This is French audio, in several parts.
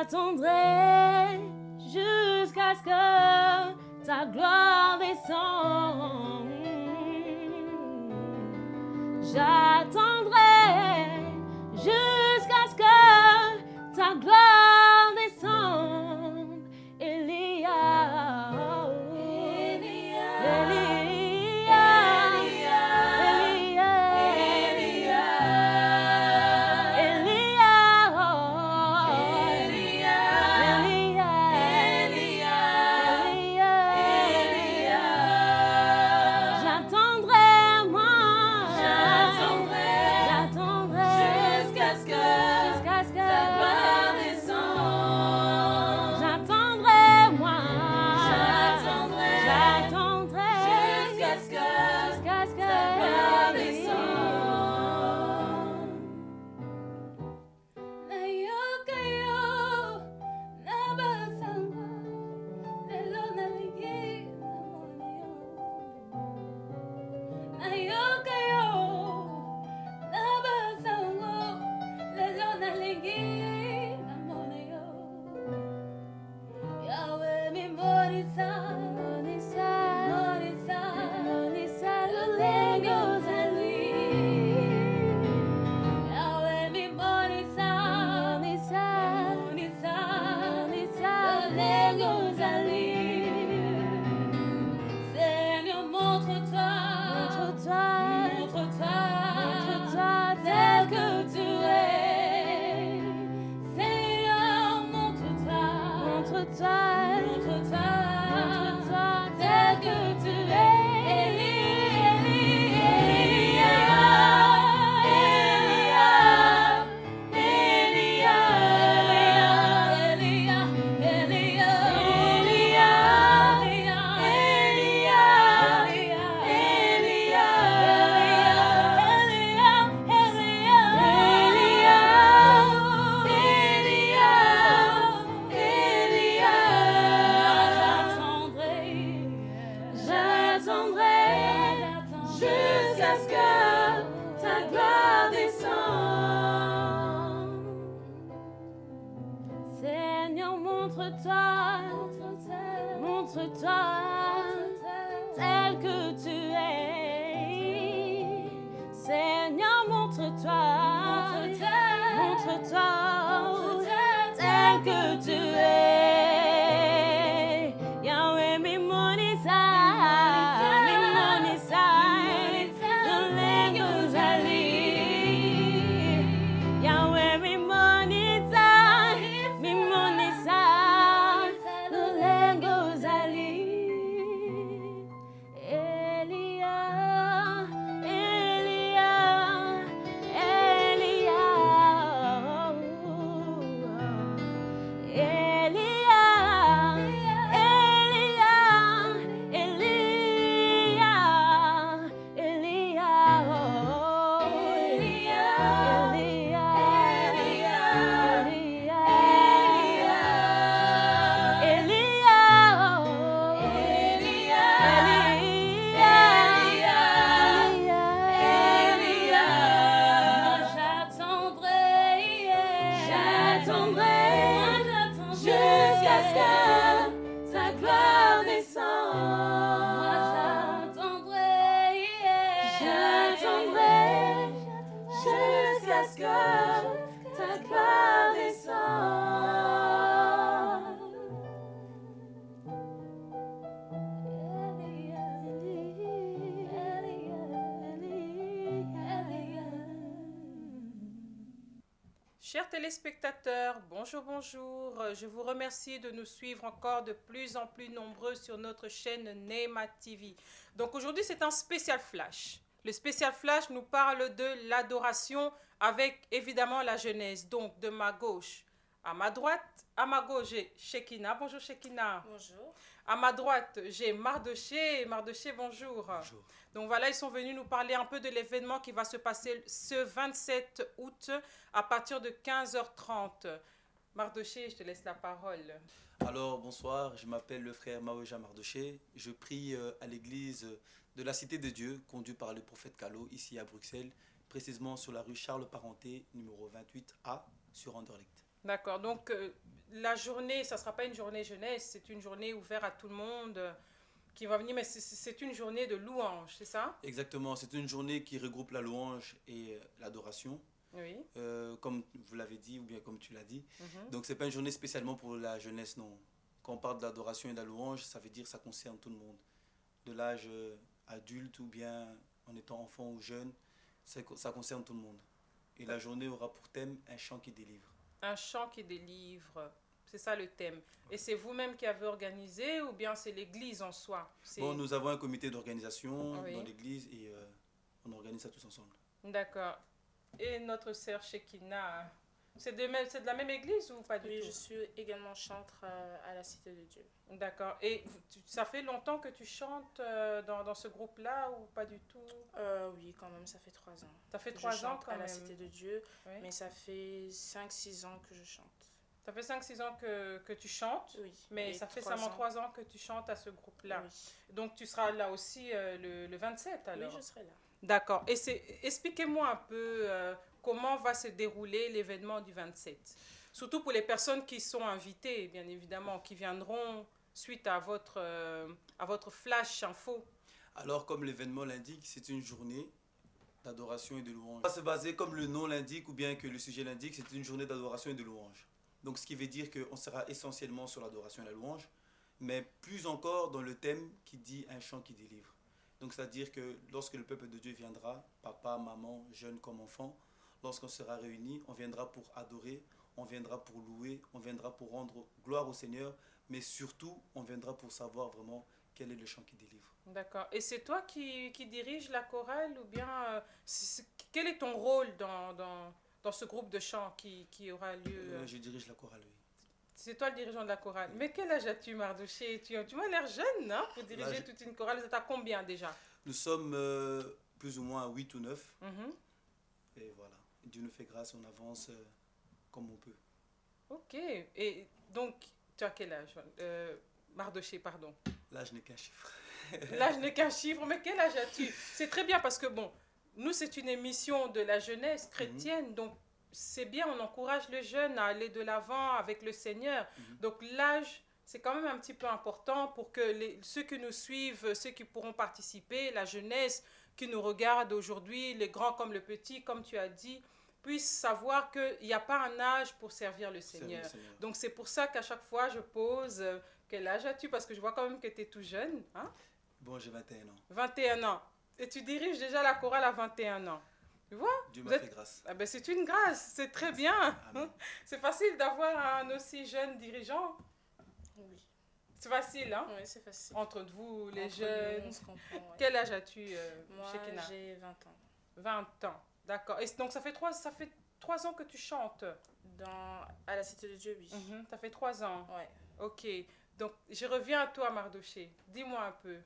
J'attendrai jusqu'à ce que ta gloire descende. J'attendrai jusqu'à ce que ta gloire descende. Elia, Chers téléspectateurs, bonjour, bonjour. Je vous remercie de nous suivre encore de plus en plus nombreux sur notre chaîne Neema TV. Donc aujourd'hui, c'est un spécial flash. Le spécial flash nous parle de l'adoration avec évidemment la Genèse. Donc de ma gauche à ma droite, à ma gauche, j'ai Shekina. Bonjour Shekina. Bonjour. À ma droite, j'ai Mardoché. Mardoché, bonjour. Bonjour. Donc voilà, ils sont venus nous parler un peu de l'événement qui va se passer ce 27 août à partir de 15h30. Mardoché, je te laisse la parole. Alors bonsoir, je m'appelle le frère Maouja Mardoché. Je prie à l'église de la Cité de Dieu, conduite par le prophète Calo, ici à Bruxelles, précisément sur la rue Charles Parenté, numéro 28A, sur Anderlecht. D'accord. Donc, la journée, ça ne sera pas une journée jeunesse, c'est une journée ouverte à tout le monde qui va venir, mais c'est une journée de louange, c'est ça? Exactement, c'est une journée qui regroupe la louange et l'adoration, Oui. comme vous l'avez dit ou bien comme tu l'as dit. Mhm. Donc, c'est pas une journée spécialement pour la jeunesse, non. Quand on parle de l'adoration et de la louange, ça veut dire que ça concerne tout le monde. De l'âge adulte ou bien en étant enfant ou jeune, ça concerne tout le monde. Et la journée aura pour thème un chant qui délivre. Un chant qui délivre, c'est ça le thème. Et c'est vous-même qui avez organisé ou bien c'est l'église en soi? Bon, nous avons un comité d'organisation Oui. dans l'église et on organise ça tous ensemble. D'accord. Et notre sœur Shekina, c'est de la même église ou pas du Oui, tout? je suis également chantre à la Cité de Dieu. D'accord. Et ça fait longtemps que tu chantes dans ce groupe-là ou pas du tout? Oui, quand même, ça fait 3 ans. Ça fait que je 3 ans chante quand à la même. Cité de Dieu, Oui. mais ça fait 5-6 ans que je chante. Ça fait 5-6 ans que tu chantes, Oui. mais et ça fait 3 seulement ans. 3 ans que tu chantes à ce groupe-là. Oui. Donc tu seras là aussi le 27 alors? Oui, je serai là. D'accord. Et expliquez-moi un peu comment va se dérouler l'événement du 27. Surtout pour les personnes qui sont invitées, bien évidemment, qui viendront suite à votre flash info. Alors, comme l'événement l'indique, c'est une journée d'adoration et de louange. Ça va se baser comme le nom l'indique ou bien que le sujet l'indique, c'est une journée d'adoration et de louange. Donc, ce qui veut dire qu'on sera essentiellement sur l'adoration et la louange, mais plus encore dans le thème qui dit un chant qui délivre. Donc, c'est-à-dire que lorsque le peuple de Dieu viendra, papa, maman, jeunes comme enfants, lorsqu'on sera réunis, on viendra pour adorer, on viendra pour louer, on viendra pour rendre gloire au Seigneur, mais surtout, on viendra pour savoir vraiment quel est le chant qui délivre. D'accord. Et c'est toi qui dirige la chorale ou bien quel est ton rôle dans ce groupe de chant qui aura lieu Je dirige la chorale, oui. C'est toi le dirigeant de la chorale. Mais quel âge as-tu, Mardoché? Tu m'as l'air jeune, hein, pour diriger L'âge- toute une chorale. T'as combien déjà? Nous sommes plus ou moins à 8 ou 9. Mhm. Et voilà. Dieu nous fait grâce, on avance comme on peut. Ok. Et donc, tu as quel âge? Mardoché, pardon. L'âge n'est qu'un chiffre. L'âge n'est qu'un chiffre, mais quel âge as-tu? C'est très bien parce que, bon, nous, c'est une émission de la jeunesse chrétienne, donc c'est bien, on encourage les jeunes à aller de l'avant avec le Seigneur. Donc l'âge, c'est quand même un petit peu important pour que ceux qui nous suivent, ceux qui pourront participer, la jeunesse qui nous regarde aujourd'hui, les grands comme le petit, comme tu as dit, puissent savoir qu'il n'y a pas un âge pour servir le Seigneur. Donc c'est pour ça qu'à chaque fois, je pose quel âge as-tu? Parce que je vois quand même que tu es tout jeune. Hein? Bon, j'ai 21 ans. 21 ans. Et tu diriges déjà la chorale à 21 ans. Tu vois? Dieu m'a fait grâce. Ah ben c'est une grâce, c'est très bien. Amen. C'est facile d'avoir un aussi jeune dirigeant. Oui. C'est facile, hein? Oui, c'est facile. Entre vous, les Entre jeunes. nous, on se comprend, ouais. Quel âge as-tu, Moi, Shekina? j'ai 20 ans. 20 ans. D'accord. Et donc ça fait 3 ans que tu chantes. À la Cité de Dieu, oui. Ça fait 3 ans. Ouais. Ok. Donc je reviens à toi, Mardoché. Dis-moi un peu.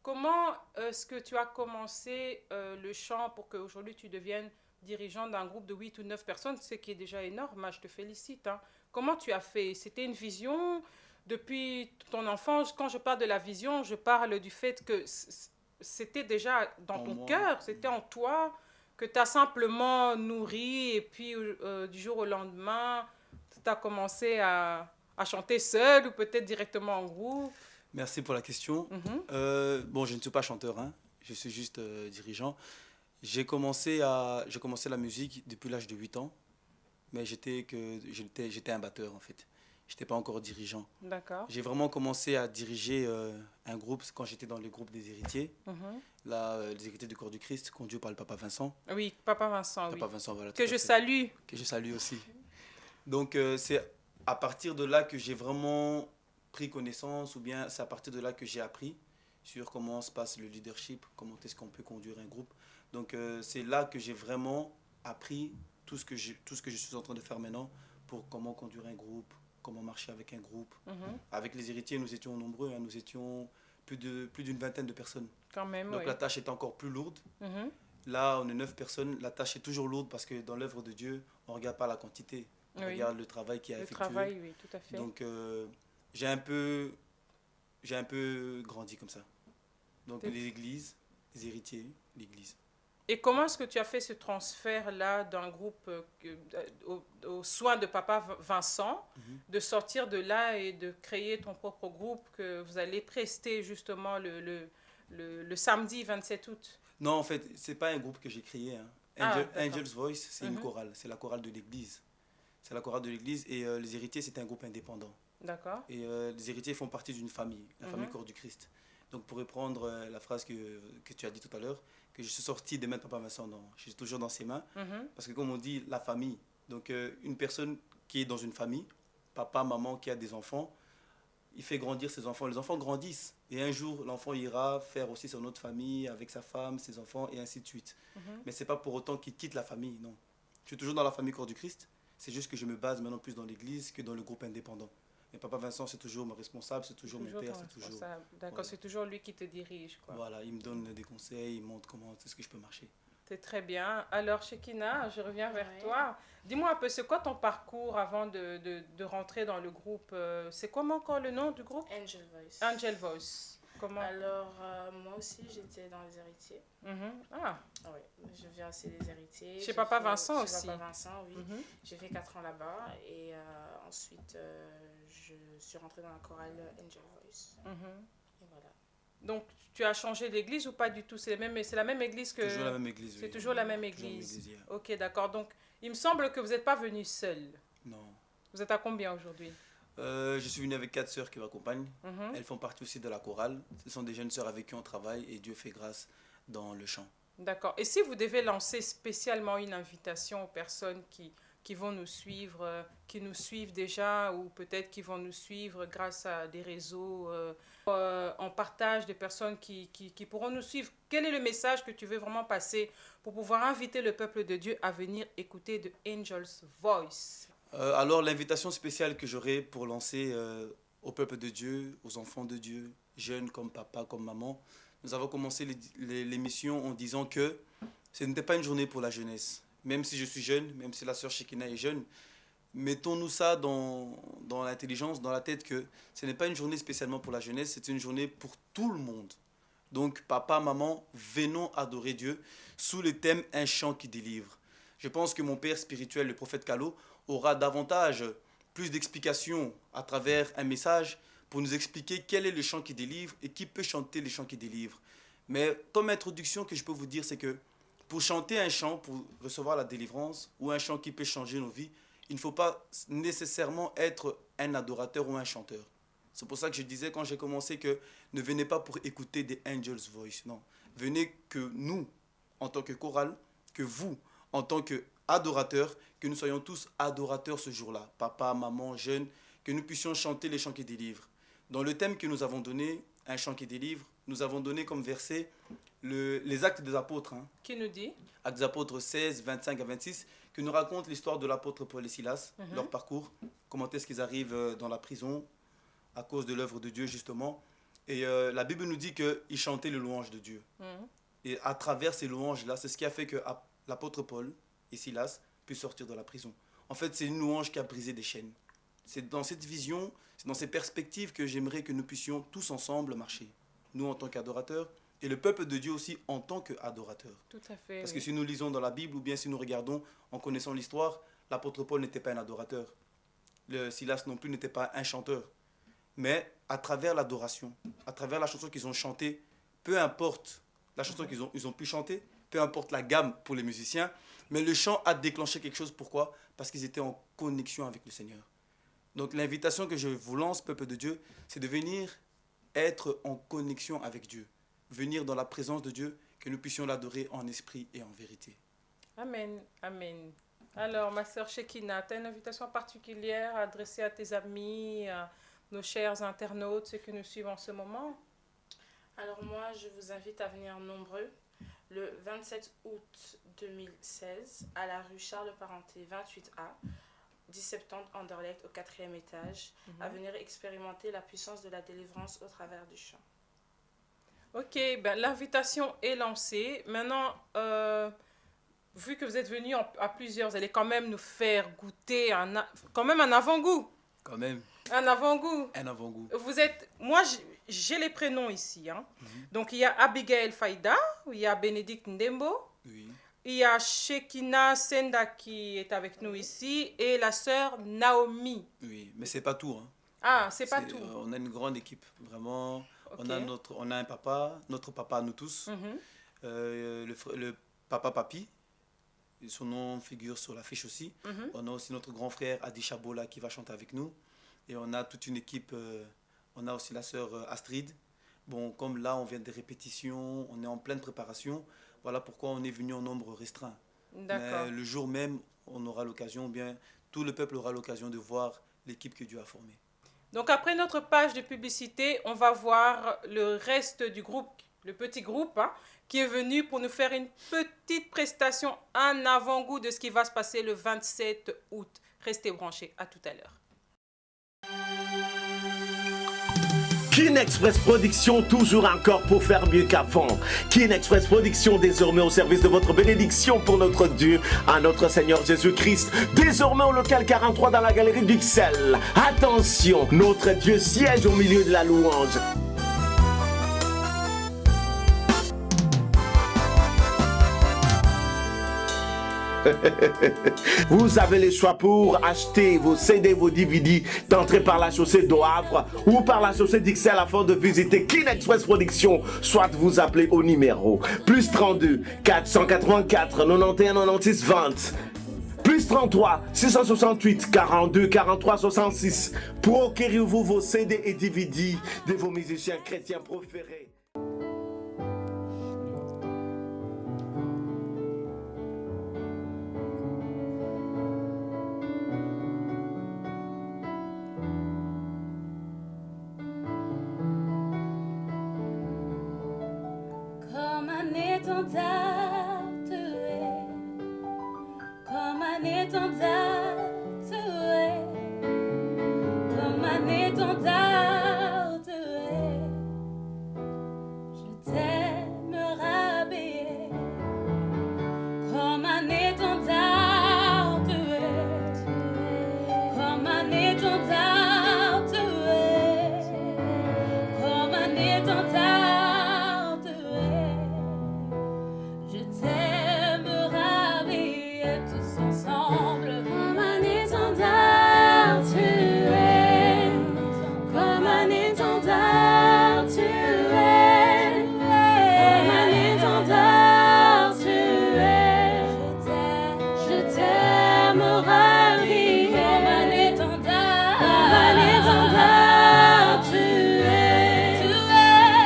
Comment est-ce que tu as commencé le chant pour qu'aujourd'hui tu deviennes dirigeant d'un groupe de 8 ou 9 personnes, ce qui est déjà énorme, hein, je te félicite. Hein. Comment tu as fait? C'était une vision depuis ton enfance? Quand je parle de la vision, je parle du fait que c'était déjà dans ton cœur, c'était en toi, que tu as simplement nourri et puis du jour au lendemain, tu as commencé à chanter seul ou peut-être directement en groupe. Merci pour la question. Bon, je ne suis pas chanteur, hein. Je suis juste dirigeant. J'ai commencé la musique depuis l'âge de 8 ans, mais j'étais un batteur en fait. Je n'étais pas encore dirigeant. D'accord. J'ai vraiment commencé à diriger un groupe quand j'étais dans le groupe des héritiers. Là, les héritiers du corps du Christ, conduits par le papa Vincent. Oui, papa Vincent, Papa Vincent, voilà. Que je salue. Que je salue aussi. Donc, c'est à partir de là que j'ai vraiment pris connaissance, ou bien c'est à partir de là que j'ai appris sur comment se passe le leadership, comment est-ce qu'on peut conduire un groupe. Donc, c'est là que j'ai vraiment appris tout ce que je suis en train de faire maintenant pour comment conduire un groupe, comment marcher avec un groupe. Avec les héritiers, nous étions nombreux, hein, nous étions plus d'une vingtaine de personnes. Quand même, donc oui. la tâche est encore plus lourde. Là, on est 9 personnes, la tâche est toujours lourde parce que dans l'œuvre de Dieu, on ne regarde pas la quantité, on regarde le travail qui a effectué. Le travail, oui, tout à fait. Donc, j'ai un peu grandi comme ça. Donc, l'église, les héritiers, l'église. Et comment est-ce que tu as fait ce transfert-là d'un groupe aux soins de papa Vincent, de sortir de là et de créer ton propre groupe que vous allez prester justement le samedi 27 août? Non, en fait, c'est pas un groupe que j'ai créé, hein. Ah, d'accord. Angel's Voice, c'est une chorale. C'est la chorale de l'église. C'est la chorale de l'église et les héritiers, c'est un groupe indépendant. D'accord. Et les héritiers font partie d'une famille, la famille Corps du Christ. Donc pour reprendre la phrase que tu as dit tout à l'heure, que je suis sorti des mains de Papa Vincent, non, je suis toujours dans ses mains. Parce que comme on dit, la famille, donc une personne qui est dans une famille, papa, maman, qui a des enfants, il fait grandir ses enfants. Les enfants grandissent. Et un jour, l'enfant ira faire aussi son autre famille avec sa femme, ses enfants, et ainsi de suite. Mais ce n'est pas pour autant qu'il quitte la famille, non. Je suis toujours dans la famille Corps du Christ. C'est juste que je me base maintenant plus dans l'église que dans le groupe indépendant. Mais Papa Vincent, c'est toujours mon responsable, c'est toujours mon père, c'est toujours... D'accord, voilà. C'est toujours lui qui te dirige, quoi. Voilà, il me donne des conseils, il me montre comment est-ce que je peux marcher. C'est très bien. Alors, Shekina, je reviens vers Ouais. toi. Dis-moi un peu, c'est quoi ton parcours avant de rentrer dans le groupe? C'est comment encore le nom du groupe? Angel Voice. Angel Voice. Comment? Alors, moi aussi, j'étais dans les héritiers. Ah, Ah oui, je viens aussi des héritiers. Chez J'ai Papa fait- Vincent chez aussi. Papa Vincent, oui. J'ai fait 4 ans là-bas et ensuite, je suis rentrée dans la chorale Angel Voice. Et voilà. Donc, tu as changé d'église ou pas du tout? C'est la même église que... Toujours la même église. C'est oui. toujours la même Toujours la même église. yeah. Ok, d'accord. Donc, il me semble que vous n'êtes pas venu seul. Non. Vous êtes à combien aujourd'hui? Je suis venu avec 4 sœurs qui m'accompagnent. Mhm. Elles font partie aussi de la chorale. Ce sont des jeunes sœurs avec qui on travaille et Dieu fait grâce dans le chant. D'accord. Et si vous devez lancer spécialement une invitation aux personnes qui vont nous suivre, qui nous suivent déjà, ou peut-être qui vont nous suivre grâce à des réseaux, en partage des personnes qui pourront nous suivre, quel est le message que tu veux vraiment passer pour pouvoir inviter le peuple de Dieu à venir écouter de Angel's Voice? Alors l'invitation spéciale que j'aurai pour lancer au peuple de Dieu, aux enfants de Dieu, jeunes comme papa, comme maman, nous avons commencé l'émission en disant que ce n'était pas une journée pour la jeunesse. Même si je suis jeune, même si la sœur Shekina est jeune, mettons-nous ça dans l'intelligence, dans la tête que ce n'est pas une journée spécialement pour la jeunesse, c'est une journée pour tout le monde. Donc papa, maman, venons adorer Dieu sous le thème « Un chant qui délivre ». Je pense que mon père spirituel, le prophète Kalo, aura davantage, plus d'explications à travers un message pour nous expliquer quel est le chant qui délivre et qui peut chanter le chant qui délivre. Mais comme introduction que je peux vous dire, c'est que pour chanter un chant, pour recevoir la délivrance, ou un chant qui peut changer nos vies, il ne faut pas nécessairement être un adorateur ou un chanteur. C'est pour ça que je disais quand j'ai commencé que ne venez pas pour écouter des Angel's Voice, non. Venez que nous, en tant que chorale, que vous, en tant qu'adorateurs, que nous soyons tous adorateurs ce jour-là, papa, maman, jeunes, que nous puissions chanter les chants qui délivrent. Dans le thème que nous avons donné, un chant qui délivre, nous avons donné comme verset les actes des apôtres. Hein. Qui nous dit? Actes des apôtres 16, 25 à 26, qui nous raconte l'histoire de l'apôtre Paul et Silas, leur parcours, comment est-ce qu'ils arrivent dans la prison à cause de l'œuvre de Dieu justement. Et la Bible nous dit qu'ils chantaient le louange de Dieu. Et à travers ces louanges-là, c'est ce qui a fait que l'apôtre Paul et Silas puissent sortir de la prison. En fait, c'est une louange qui a brisé des chaînes. C'est dans cette vision, c'est dans ces perspectives que j'aimerais que nous puissions tous ensemble marcher. Nous en tant qu'adorateurs et le peuple de Dieu aussi en tant qu'adorateurs. Tout à fait. Parce oui. que si nous lisons dans la Bible ou bien si nous regardons en connaissant l'histoire, l'apôtre Paul n'était pas un adorateur. Le Silas non plus n'était pas un chanteur. Mais à travers l'adoration, à travers la chanson qu'ils ont chantée, peu importe la chanson qu'ils ont pu chanter, peu importe la gamme pour les musiciens, mais le chant a déclenché quelque chose. Pourquoi? Parce qu'ils étaient en connexion avec le Seigneur. Donc l'invitation que je vous lance, peuple de Dieu, c'est de venir être en connexion avec Dieu. Venir dans la présence de Dieu, que nous puissions l'adorer en esprit et en vérité. Amen, amen. Alors, ma sœur Shekina, tu as une invitation particulière adressée à tes amis, à nos chers internautes, ceux que nous suivent en ce moment? Alors moi, je vous invite à venir nombreux le 27 août 2016 à la rue Charles-Parenté 28A, 1070 Anderlecht au 4e étage, à venir expérimenter la puissance de la délivrance au travers du chant. Ok, ben, l'invitation est lancée. Maintenant, vu que vous êtes venus à plusieurs, vous allez quand même nous faire goûter quand même un avant-goût. Quand même, Un avant-goût. un avant-goût. Vous êtes, moi, j'ai les prénoms ici. Hein. Donc, il y a Abigail Faïda, il y a Bénédicte Ndembo, Oui. Il y a Shekina Senda qui est avec nous ici et la sœur Naomi. Oui, mais c'est pas tout. Hein. Ah, c'est pas tout. On a une grande équipe, vraiment. Ok. On a un papa, notre papa à nous tous, Mhm. le papa Papi, et son nom figure sur l'affiche aussi. Mhm. On a aussi notre grand frère Adi Chabola qui va chanter avec nous. Et on a toute une équipe, on a aussi la sœur Astrid. Bon, comme là, on vient des répétitions, on est en pleine préparation. Voilà pourquoi on est venu en nombre restreint. D'accord. Mais le jour même, on aura l'occasion, bien, tout le peuple aura l'occasion de voir l'équipe que Dieu a formée. Donc après notre page de publicité, on va voir le reste du groupe, le petit groupe, hein, qui est venu pour nous faire une petite prestation, un avant-goût de ce qui va se passer le 27 août. Restez branchés, à tout à l'heure. Kin Express Production, toujours encore pour faire mieux qu'avant. Kin Express Production, désormais au service de votre bénédiction pour notre Dieu, à notre Seigneur Jésus-Christ. Désormais au local 43 dans la galerie d'Uxelles. Attention, notre Dieu siège au milieu de la louange. Vous avez le choix pour acheter vos CD, vos DVD, d'entrer par la chaussée d'Oavre ou par la chaussée d'Ixelles afin de visiter Kin Express Production. Soit vous appelez au numéro plus 32 484 91 96 20. Plus 33 668 42 43 66. Procurez-vous vos CD et DVD de vos musiciens chrétiens préférés. Comme un étendard tu es, comme un étendard tu es, comme un étendard tu es. Je t'aime rhabiller, comme un étendard tu es, comme un étendard tu es, comme un étendard tu es. Je t'aime rhabiller tous ensemble, comme un étendard tu es, comme un étendard tu es, comme un étendard tu es. Je t'aime rhabiller, comme un étendard tu es,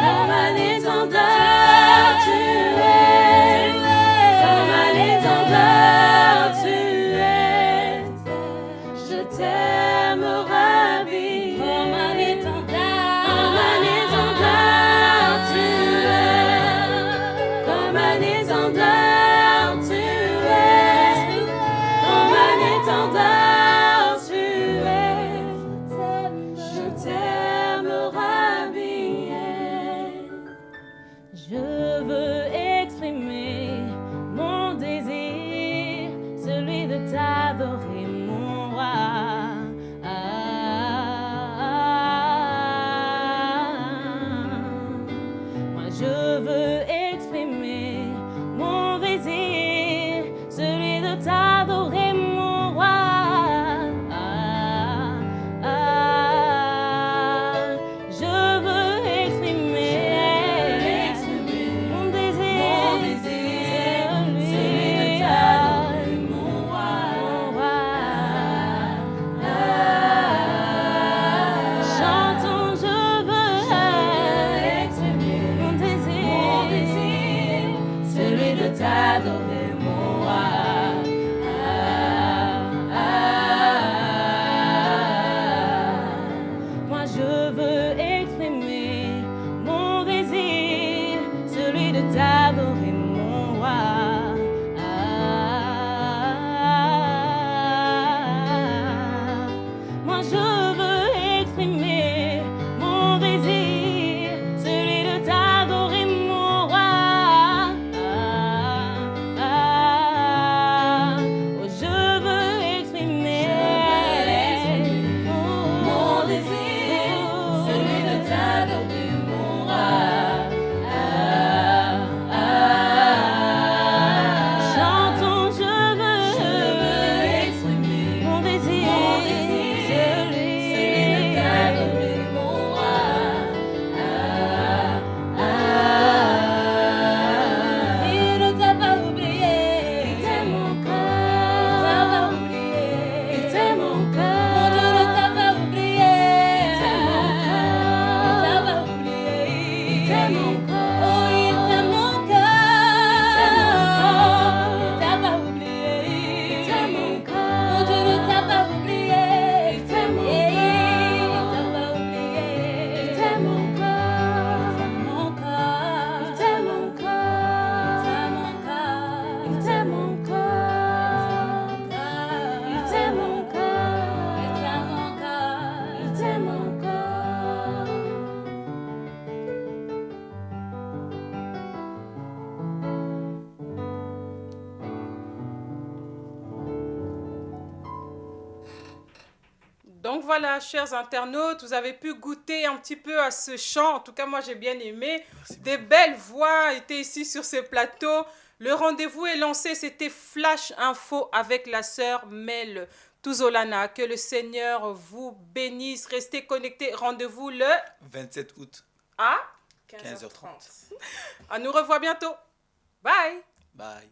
comme un étendard tu es, comme un étendard tu es. Je t'aime rhabiller, comme un étendard tu es, comme un étendard tu es, comme un étendard tu es. Je t'aime rhabiller. Je veux exprimer mon désir, celui de t'adorer, mon roi. Moi je veux exprimer mon désir, celui de t'adorer, mon roi. Je veux exprimer mon désir, celui de t'adorer, mon roi. Chantons, je veux exprimer mon désir, celui de t'adorer, mon roi. Moi je veux exprimer mon désir, celui de t'adorer, mon roi. Moi je veux exprimer mon désir, celui de t'adorer, mon roi. Donc voilà, chers internautes, vous avez pu goûter un petit peu à ce chant. En tout cas, moi, j'ai bien aimé. Des belles voix étaient ici sur ce plateau. Le rendez-vous est lancé. C'était Flash Info avec la sœur Mel Touzolana. Que le Seigneur vous bénisse. Restez connectés. Rendez-vous le 27 août, à 15h30. On nous revoit bientôt. Bye. Bye.